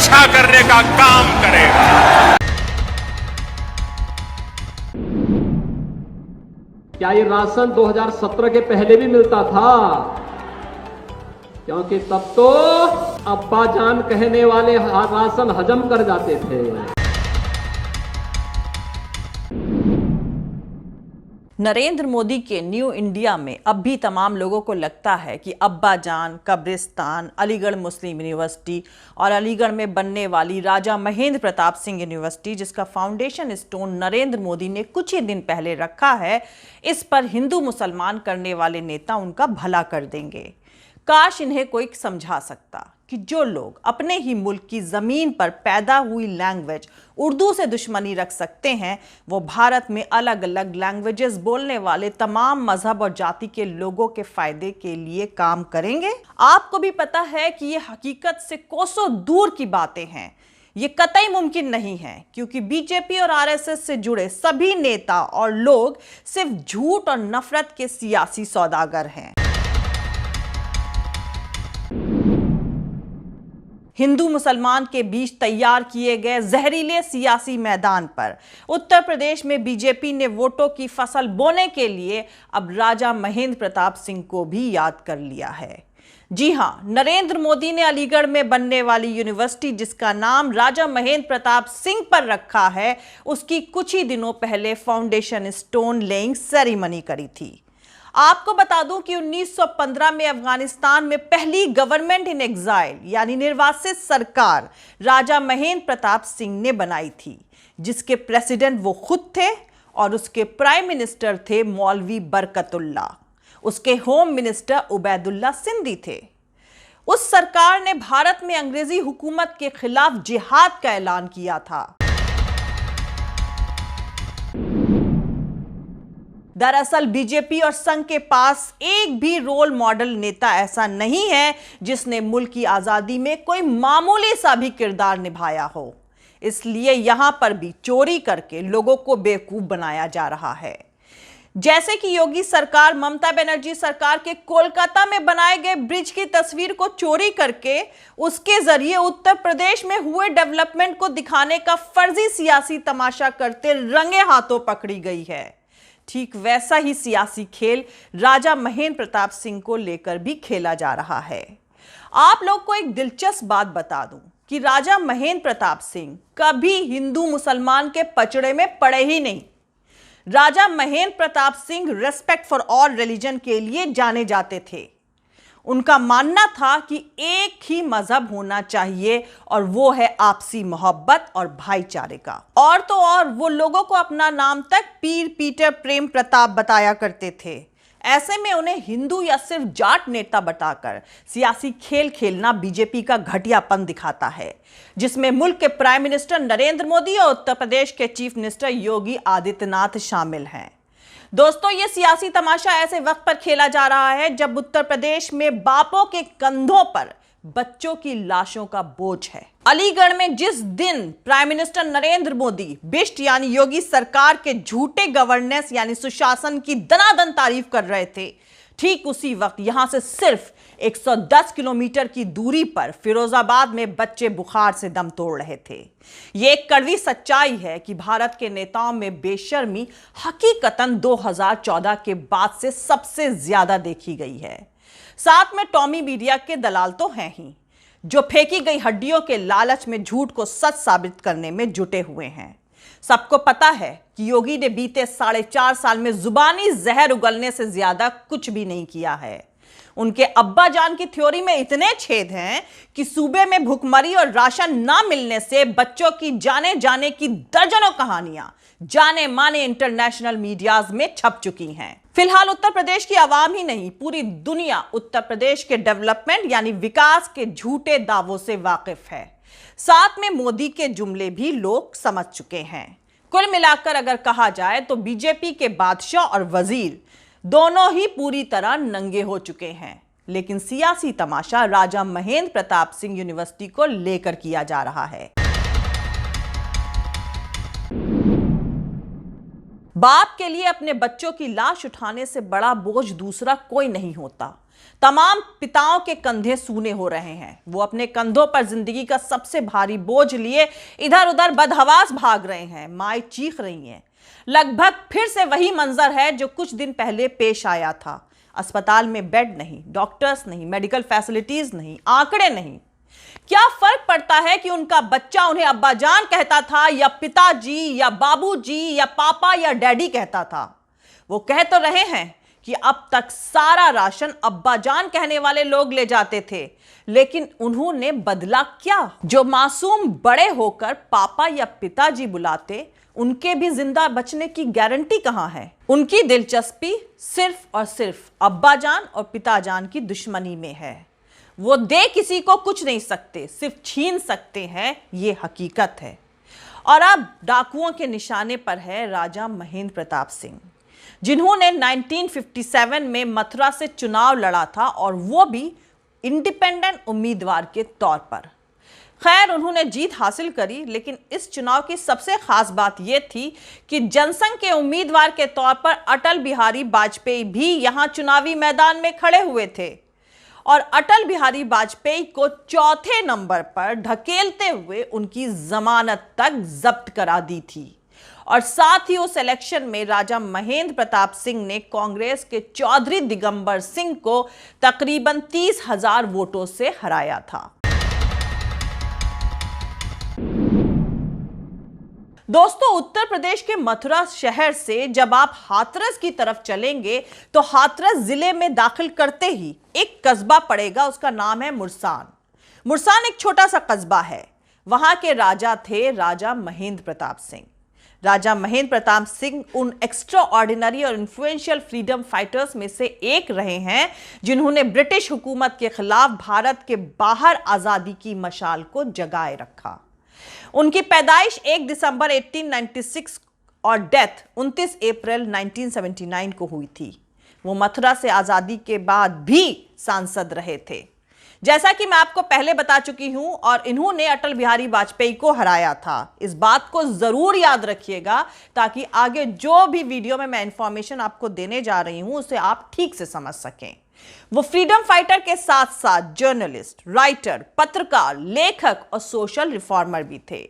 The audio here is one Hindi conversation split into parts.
अच्छा करने का काम करेगा। क्या ये राशन 2017 के पहले भी मिलता था? क्योंकि तब तो अब्बा जान कहने वाले राशन हजम कर जाते थे। नरेंद्र मोदी के न्यू इंडिया में अब भी तमाम लोगों को लगता है कि अब्बा जान, कब्रिस्तान, अलीगढ़ मुस्लिम यूनिवर्सिटी और अलीगढ़ में बनने वाली राजा महेंद्र प्रताप सिंह यूनिवर्सिटी, जिसका फाउंडेशन स्टोन नरेंद्र मोदी ने कुछ ही दिन पहले रखा है, इस पर हिंदू मुसलमान करने वाले नेता उनका भला कर देंगे। काश इन्हें कोई समझा सकता कि जो लोग अपने ही मुल्क की जमीन पर पैदा हुई लैंग्वेज उर्दू से दुश्मनी रख सकते हैं, वो भारत में अलग अलग लैंग्वेजेस बोलने वाले तमाम मजहब और जाति के लोगों के फायदे के लिए काम करेंगे। आपको भी पता है कि ये हकीकत से कोसों दूर की बातें हैं। ये कतई मुमकिन नहीं है, क्योंकि बीजेपी और आरएसएस से जुड़े सभी नेता और लोग सिर्फ झूठ और नफरत के सियासी सौदागर हैं। हिंदू मुसलमान के बीच तैयार किए गए जहरीले सियासी मैदान पर उत्तर प्रदेश में बीजेपी ने वोटों की फसल बोने के लिए अब राजा महेंद्र प्रताप सिंह को भी याद कर लिया है। जी हां, नरेंद्र मोदी ने अलीगढ़ में बनने वाली यूनिवर्सिटी, जिसका नाम राजा महेंद्र प्रताप सिंह पर रखा है, उसकी कुछ ही दिनों पहले फाउंडेशन स्टोन लेइंग सेरेमनी करी थी। आपको बता दूं कि 1915 में अफगानिस्तान में पहली गवर्नमेंट इन एग्जाइल यानी निर्वासित सरकार राजा महेंद्र प्रताप सिंह ने बनाई थी, जिसके प्रेसिडेंट वो खुद थे और उसके प्राइम मिनिस्टर थे मौलवी बरकतुल्ला। उसके होम मिनिस्टर उबैदुल्ला सिंधी थे। उस सरकार ने भारत में अंग्रेजी हुकूमत के खिलाफ जिहाद का ऐलान किया था। दरअसल बीजेपी और संघ के पास एक भी रोल मॉडल नेता ऐसा नहीं है जिसने मुल्क की आजादी में कोई मामूली सा भी किरदार निभाया हो। इसलिए यहां पर भी चोरी करके लोगों को बेवकूफ बनाया जा रहा है। जैसे कि योगी सरकार, ममता बनर्जी सरकार के कोलकाता में बनाए गए ब्रिज की तस्वीर को चोरी करके उसके जरिए उत्तर प्रदेश में हुए डेवलपमेंट को दिखाने का फर्जी सियासी तमाशा करते रंगे हाथों पकड़ी गई है। ठीक वैसा ही सियासी खेल राजा महेंद्र प्रताप सिंह को लेकर भी खेला जा रहा है। आप लोग को एक दिलचस्प बात बता दूं कि राजा महेंद्र प्रताप सिंह कभी हिंदू मुसलमान के पचड़े में पड़े ही नहीं। Raja Mahendra Pratap Singh respect for all religion के लिए जाने जाते थे। उनका मानना था कि एक ही मजहब होना चाहिए और वो है आपसी मोहब्बत और भाईचारे का। और तो और वो लोगों को अपना नाम तक पीर पीटर प्रेम प्रताप बताया करते थे। ऐसे में उन्हें हिंदू या सिर्फ जाट नेता बताकर सियासी खेल खेलना बीजेपी का घटियापन दिखाता है, जिसमें मुल्क के प्राइम मिनिस्टर नरेंद्र मोदी और उत्तर प्रदेश के चीफ मिनिस्टर योगी आदित्यनाथ शामिल हैं। दोस्तों, ये सियासी तमाशा ऐसे वक्त पर खेला जा रहा है जब उत्तर प्रदेश में बापों के कंधों पर बच्चों की लाशों का बोझ है। अलीगढ़ में जिस दिन प्राइम मिनिस्टर नरेंद्र मोदी बिष्ट यानी योगी सरकार के झूठे गवर्नेंस यानी सुशासन की दनादन तारीफ कर रहे थे, ठीक उसी वक्त यहां से सिर्फ 110 किलोमीटर की दूरी पर फिरोजाबाद में बच्चे बुखार से दम तोड़ रहे थे। यह एक कड़वी सच्चाई है कि भारत के नेताओं में बेशर्मी हकीकतन 2014 के बाद से सबसे ज्यादा देखी गई है। साथ में टॉमी मीडिया के दलाल तो हैं ही, जो फेंकी गई हड्डियों के लालच में झूठ को सच साबित करने में जुटे हुए हैं। सबको पता है कि योगी ने बीते 4.5 साल में जुबानी जहर उगलने से ज्यादा कुछ भी नहीं किया है। उनके अब्बा जान की थ्योरी में इतने छेद हैं कि सूबे में भुखमरी और राशन ना मिलने से बच्चों की जाने जाने की दर्जनों कहानियां जाने माने इंटरनेशनल मीडियाज में छप चुकी हैं। फिलहाल उत्तर प्रदेश की आवाम ही नहीं, पूरी दुनिया उत्तर प्रदेश के डेवलपमेंट यानी विकास के झूठे दावों से वाकिफ है। साथ में मोदी के जुमले भी लोग समझ चुके हैं। कुल मिलाकर अगर कहा जाए तो बीजेपी के बादशाह और वजीर दोनों ही पूरी तरह नंगे हो चुके हैं, लेकिन सियासी तमाशा राजा महेंद्र प्रताप सिंह यूनिवर्सिटी को लेकर किया जा रहा है। बाप के लिए अपने बच्चों की लाश उठाने से बड़ा बोझ दूसरा कोई नहीं होता। तमाम पिताओं के कंधे सूने हो रहे हैं। वो अपने कंधों पर जिंदगी का सबसे भारी बोझ लिए इधर उधर बदहवास भाग रहे हैं। माएं चीख रही हैं। लगभग फिर से वही मंजर है जो कुछ दिन पहले पेश आया था। अस्पताल में बेड नहीं, डॉक्टर्स नहीं, मेडिकल फैसिलिटीज नहीं, आंकड़े नहीं। क्या फर्क पड़ता है कि उनका बच्चा उन्हें अब्बा जान कहता था या पिताजी या बाबूजी या पापा या डैडी कहता था। वो कह तो रहे हैं कि अब तक सारा राशन अब्बा जान कहने वाले लोग ले जाते थे, लेकिन उन्होंने बदला क्या? जो मासूम बड़े होकर पापा या पिताजी बुलाते, उनके भी जिंदा बचने की गारंटी कहां है? उनकी दिलचस्पी सिर्फ और सिर्फ अब्बा जान और पिता जान की दुश्मनी में है। वो दे किसी को कुछ नहीं सकते, सिर्फ छीन सकते हैं, ये हकीकत है। और अब डाकुओं के निशाने पर है राजा महेंद्र प्रताप सिंह, जिन्होंने 1957 में मथुरा से चुनाव लड़ा था, और वो भी इंडिपेंडेंट उम्मीदवार के तौर पर। खैर, उन्होंने जीत हासिल करी, लेकिन इस चुनाव की सबसे खास बात यह थी कि जनसंघ के उम्मीदवार के तौर पर अटल बिहारी वाजपेयी भी यहां चुनावी मैदान में खड़े हुए थे, और अटल बिहारी वाजपेयी को चौथे नंबर पर ढकेलते हुए उनकी जमानत तक जब्त करा दी थी। और साथ ही उस इलेक्शन में राजा महेंद्र प्रताप सिंह ने कांग्रेस के चौधरी दिगंबर सिंह को तकरीबन 30,000 वोटों से हराया था। दोस्तों, उत्तर प्रदेश के मथुरा शहर से जब आप हाथरस की तरफ चलेंगे तो हाथरस जिले में दाखिल करते ही एक कस्बा पड़ेगा। उसका नाम है मुरसान। मुरसान एक छोटा सा कस्बा है। वहां के राजा थे राजा महेंद्र प्रताप सिंह। राजा महेंद्र प्रताप सिंह उन एक्स्ट्रा ऑर्डिनरी और इन्फ्लुएंशियल फ्रीडम फाइटर्स में से एक रहे हैं जिन्होंने ब्रिटिश हुकूमत के खिलाफ भारत के बाहर आजादी की मशाल को जगाए रखा। उनकी पैदाइश 1 दिसंबर 1896 और डेथ 29 अप्रैल 1979 को हुई थी। वो मथुरा से आजादी के बाद भी सांसद रहे थे, जैसा कि मैं आपको पहले बता चुकी हूं, और इन्होंने अटल बिहारी वाजपेयी को हराया था। इस बात को जरूर याद रखिएगा ताकि आगे जो भी वीडियो में मैं इंफॉर्मेशन आपको देने जा रही हूं उसे आप ठीक से समझ सकें। वो फ्रीडम फाइटर के साथ साथ जर्नलिस्ट, राइटर, पत्रकार, लेखक और सोशल रिफॉर्मर भी थे।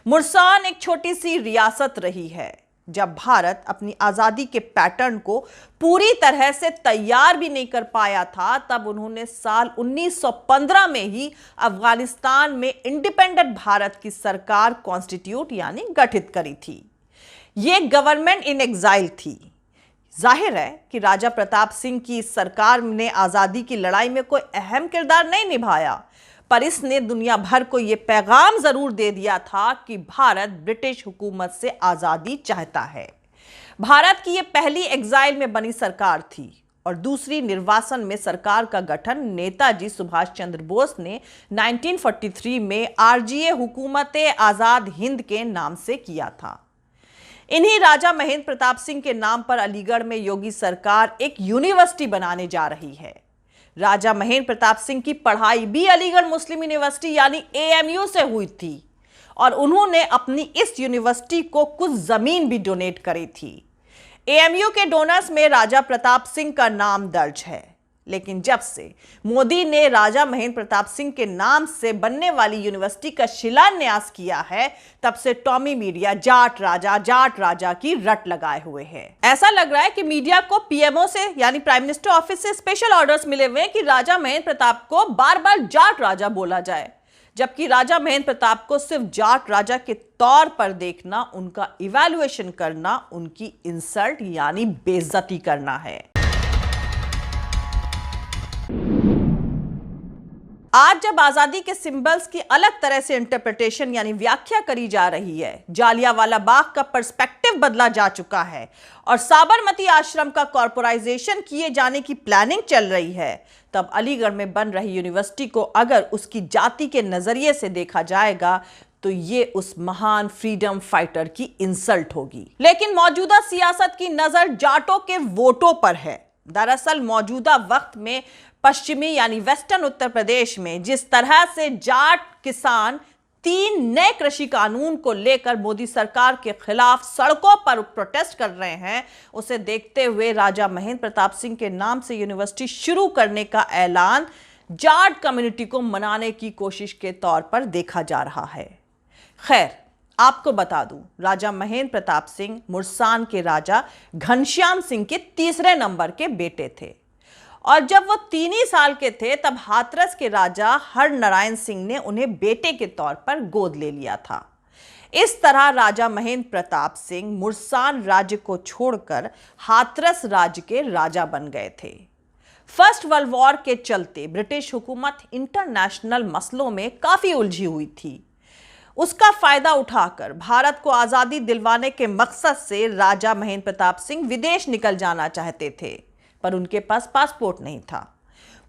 मुरसान एक छोटी सी रियासत रही है। जब भारत अपनी आजादी के पैटर्न को पूरी तरह से तैयार भी नहीं कर पाया था, तब उन्होंने साल 1915 में ही अफगानिस्तान में इंडिपेंडेंट भारत की सरकार कॉन्स्टिट्यूट यानी गठित करी थी। यह गवर्नमेंट इन एग्जाइल थी। जाहिर है कि राजा प्रताप सिंह की इस सरकार ने आजादी की लड़ाई में कोई अहम किरदार नहीं निभाया, पर इसने दुनिया भर को यह पैगाम जरूर दे दिया था कि भारत ब्रिटिश हुकूमत से आजादी चाहता है। भारत की यह पहली एग्जाइल में बनी सरकार थी, और दूसरी निर्वासन में सरकार का गठन नेताजी सुभाष चंद्र बोस ने 1943 में आरजीए हुकूमत आजाद हिंद के नाम से किया था। इन्हीं राजा महेंद्र प्रताप सिंह के नाम पर अलीगढ़ में योगी सरकार एक यूनिवर्सिटी बनाने जा रही है। राजा महेंद्र प्रताप सिंह की पढ़ाई भी अलीगढ़ मुस्लिम यूनिवर्सिटी यानी एएमयू से हुई थी, और उन्होंने अपनी इस यूनिवर्सिटी को कुछ जमीन भी डोनेट करी थी। एएमयू के डोनर्स में राजा प्रताप सिंह का नाम दर्ज है, लेकिन जब से मोदी ने राजा महेंद्र प्रताप सिंह के नाम से बनने वाली यूनिवर्सिटी का शिलान्यास किया है, तब से टॉमी मीडिया जाट राजा की रट लगाए हुए है। ऐसा लग रहा है कि मीडिया को पीएमओ से यानी प्राइम मिनिस्टर ऑफिस से स्पेशल ऑर्डर्स मिले हुए हैं कि राजा महेंद्र प्रताप को बार बार जाट राजा बोला जाए, जबकि राजा महेंद्र प्रताप को सिर्फ जाट राजा के तौर पर देखना, उनका इवैल्यूएशन करना, उनकी इंसल्ट यानी बेइज्जती करना है। आज जब आजादी के सिंबल्स की अलग तरह से इंटरप्रिटेशन यानी व्याख्या करी जा रही है, जालियांवाला बाग का पर्सपेक्टिव बदला जा चुका है, और साबरमती आश्रम का कॉर्पोराइजेशन किए जाने की प्लानिंग चल रही है, तब अलीगढ़ में बन रही यूनिवर्सिटी को अगर उसकी जाति के नजरिए से देखा जाएगा तो ये उस महान फ्रीडम फाइटर की इंसल्ट होगी। लेकिन मौजूदा सियासत की नजर जाटों के वोटों पर है। दरअसल मौजूदा वक्त में पश्चिमी यानी वेस्टर्न उत्तर प्रदेश में जिस तरह से जाट किसान 3 नए कृषि कानून को लेकर मोदी सरकार के खिलाफ सड़कों पर प्रोटेस्ट कर रहे हैं, उसे देखते हुए राजा महेंद्र प्रताप सिंह के नाम से यूनिवर्सिटी शुरू करने का ऐलान जाट कम्युनिटी को मनाने की कोशिश के तौर पर देखा जा रहा है। खैर, आपको बता दूं, राजा महेंद्र प्रताप सिंह मुरसान के राजा घनश्याम सिंह के तीसरे नंबर के बेटे थे और जब वो 3 ही साल के थे तब हाथरस के राजा हरनारायण सिंह ने उन्हें बेटे के तौर पर गोद ले लिया था। इस तरह राजा महेंद्र प्रताप सिंह मुरसान राज्य को छोड़कर हाथरस राज्य के राजा बन गए थे। फर्स्ट वर्ल्ड वॉर के चलते ब्रिटिश हुकूमत इंटरनेशनल मसलों में काफी उलझी हुई थी। उसका फायदा उठाकर भारत को आजादी दिलवाने के मकसद से राजा महेंद्र प्रताप सिंह विदेश निकल जाना चाहते थे, पर उनके पास पासपोर्ट नहीं था।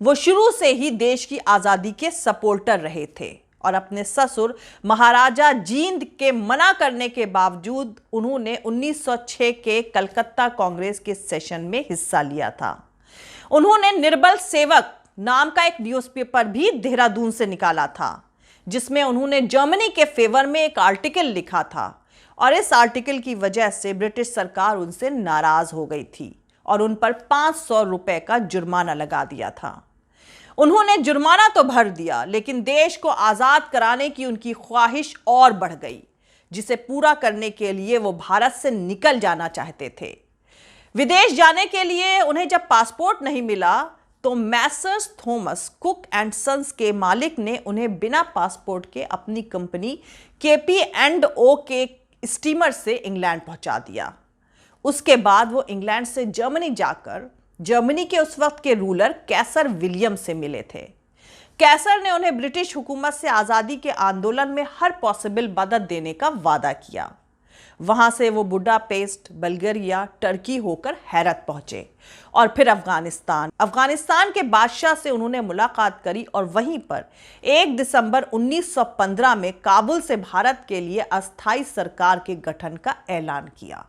वो शुरू से ही देश की आजादी के सपोर्टर रहे थे और अपने ससुर महाराजा जींद के मना करने के बावजूद उन्होंने 1906 के कलकत्ता कांग्रेस के सेशन में हिस्सा लिया था। उन्होंने निर्बल सेवक नाम का एक न्यूज़पेपर भी देहरादून से निकाला था, जिसमें उन्होंने जर्मनी के फेवर में एक आर्टिकल लिखा था और इस आर्टिकल की वजह से ब्रिटिश सरकार उनसे नाराज हो गई थी और उन पर 500 रुपए का जुर्माना लगा दिया था। उन्होंने जुर्माना तो भर दिया, लेकिन देश को आजाद कराने की उनकी ख्वाहिश और बढ़ गई, जिसे पूरा करने के लिए वो भारत से निकल जाना चाहते थे। विदेश जाने के लिए उन्हें जब पासपोर्ट नहीं मिला तो messrs Thomas Cook and Sons के मालिक ने उन्हें बिना पासपोर्ट के अपनी कंपनी KP&O के स्टीमर से इंग्लैंड पहुंचा दिया। उसके बाद वो इंग्लैंड से जर्मनी जाकर जर्मनी के उस वक्त के रूलर कैसर विलियम से मिले थे। कैसर ने उन्हें ब्रिटिश हुकूमत से आज़ादी के आंदोलन में हर पॉसिबल मदद देने का वादा किया। वहां से वो बुडापेस्ट, बल्गेरिया, टर्की होकर हैरत पहुंचे और फिर अफगानिस्तान के बादशाह से उन्होंने मुलाकात करी और वहीं पर 1 दिसंबर 1915 में काबुल से भारत के लिए अस्थायी सरकार के गठन का ऐलान किया,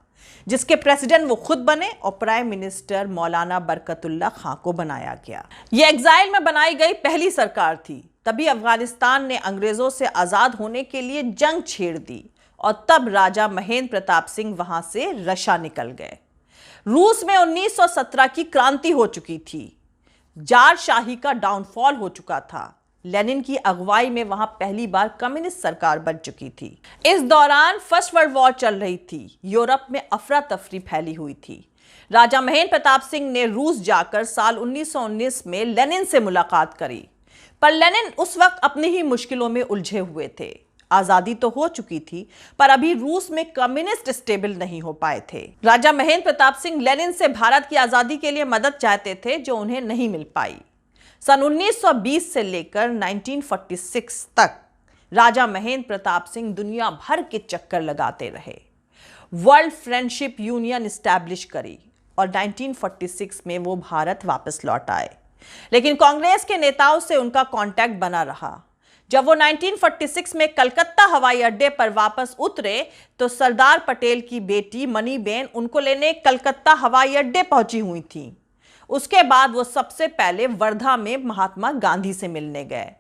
जिसके प्रेसिडेंट वो खुद बने और प्राइम मिनिस्टर मौलाना बरकतुल्लाह खां को बनाया गया। ये एग्जाइल में बनाई गई पहली सरकार थी। तभी अफगानिस्तान ने अंग्रेजों से आजाद होने के लिए जंग छेड़ दी और तब राजा महेंद्र प्रताप सिंह वहां से रशा निकल गए। रूस में 1917 की क्रांति हो चुकी थी, जार शाही का डाउनफॉल हो चुका था। लेनिन की अगुवाई में वहां पहली बार कम्युनिस्ट सरकार बन चुकी थी। इस दौरान फर्स्ट वर्ल्ड वॉर चल रही थी। यूरोप में अफरा तफरी फैली हुई थी। राजा महेंद्र प्रताप सिंह ने रूस जाकर साल 1919 में लेनिन से मुलाकात करी, पर लेनिन उस वक्त अपनी ही मुश्किलों में उलझे हुए थे। आजादी तो हो चुकी थी, पर अभी रूस में कम्युनिस्ट स्टेबल नहीं हो पाए थे। राजा महेंद्र प्रताप सिंह लेनिन से भारत की आजादी के लिए मदद चाहते थे, जो उन्हें नहीं मिल पाई। सन 1920 से लेकर 1946 तक राजा महेंद्र प्रताप सिंह दुनिया भर के चक्कर लगाते रहे। वर्ल्ड फ्रेंडशिप यूनियन एस्टैब्लिश करी और 1946 में वो भारत वापस लौट आए, लेकिन कांग्रेस के नेताओं से उनका कांटेक्ट बना रहा। जब वो 1946 में कलकत्ता हवाई अड्डे पर वापस उतरे तो सरदार पटेल की बेटी मनीबेन उनको लेने कलकत्ता हवाई अड्डे पहुंची हुई थी। उसके बाद वो सबसे पहले वर्धा में महात्मा गांधी से मिलने गए,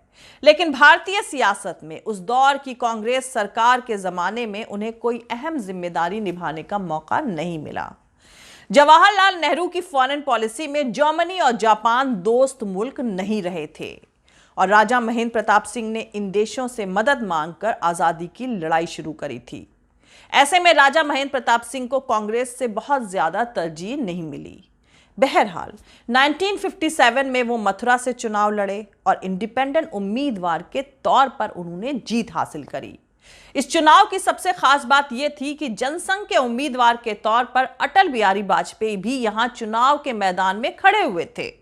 लेकिन भारतीय सियासत में उस दौर की कांग्रेस सरकार के जमाने में उन्हें कोई अहम जिम्मेदारी निभाने का मौका नहीं मिला। जवाहरलाल नेहरू की फॉरेन पॉलिसी में जर्मनी और जापान दोस्त मुल्क नहीं रहे थे और राजा महेंद्र प्रताप सिंह ने इन देशों से मदद मांगकर आजादी की लड़ाई शुरू करी थी। ऐसे में राजा महेंद्र प्रताप सिंह को कांग्रेस से बहुत ज्यादा तरजीह नहीं मिली। बहरहाल 1957 में वो मथुरा से चुनाव लड़े और इंडिपेंडेंट उम्मीदवार के तौर पर उन्होंने जीत हासिल करी। इस चुनाव की सबसे खास बात यह थी कि जनसंघ के उम्मीदवार के तौर पर अटल बिहारी वाजपेयी भी यहां चुनाव के मैदान में खड़े हुए थे।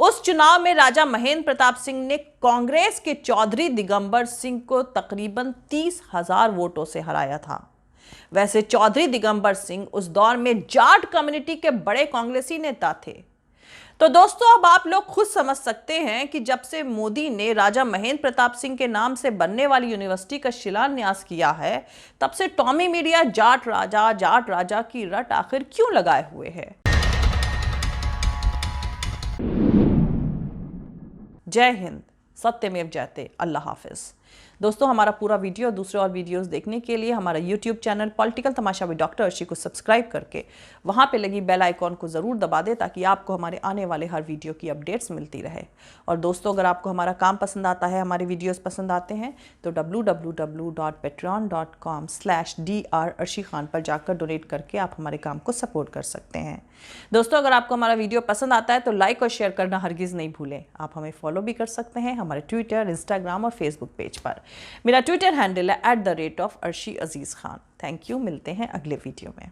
उस चुनाव में राजा महेंद्र प्रताप सिंह ने कांग्रेस के चौधरी दिगंबर सिंह को तकरीबन 30,000 वोटों से हराया था। वैसे चौधरी दिगंबर सिंह उस दौर में जाट कम्युनिटी के बड़े कांग्रेसी नेता थे। तो दोस्तों, अब आप लोग खुद समझ सकते हैं कि जब से मोदी ने राजा महेंद्र प्रताप सिंह के नाम से बनने वाली यूनिवर्सिटी का शिलान्यास किया है, तब से टॉमी मीडिया जाट राजा की रट आखिर क्यों लगाए हुए है। जय हिंद, सत्यमेव जयते, अल्लाह हाफिज। दोस्तों, हमारा पूरा वीडियो और दूसरे और वीडियोस देखने के लिए हमारा YouTube channel political Tamasha with doctor Arshi को सब्सक्राइब करके वहां पे लगी बेल आइकॉन को ज़रूर दबा दें ताकि आपको हमारे आने वाले हर वीडियो की अपडेट्स मिलती रहे। और दोस्तों, अगर आपको हमारा काम पसंद आता है, हमारे वीडियोस पसंद आते हैं तो www.patreon.com/dr अर्शी खान पर जाकर डोनेट करके आप हमारे काम को सपोर्ट कर सकते हैं। दोस्तों, अगर आपको हमारा वीडियो पसंद आता है तो लाइक और शेयर करना हरगिज़ नहीं भूलें। आप हमें फॉलो भी कर सकते हैं हमारे ट्विटर, इंस्टाग्राम और फेसबुक पेज पर। मेरा ट्विटर हैंडल है @arshi Aziz Khan. Thank you. मिलते हैं अगले वीडियो में।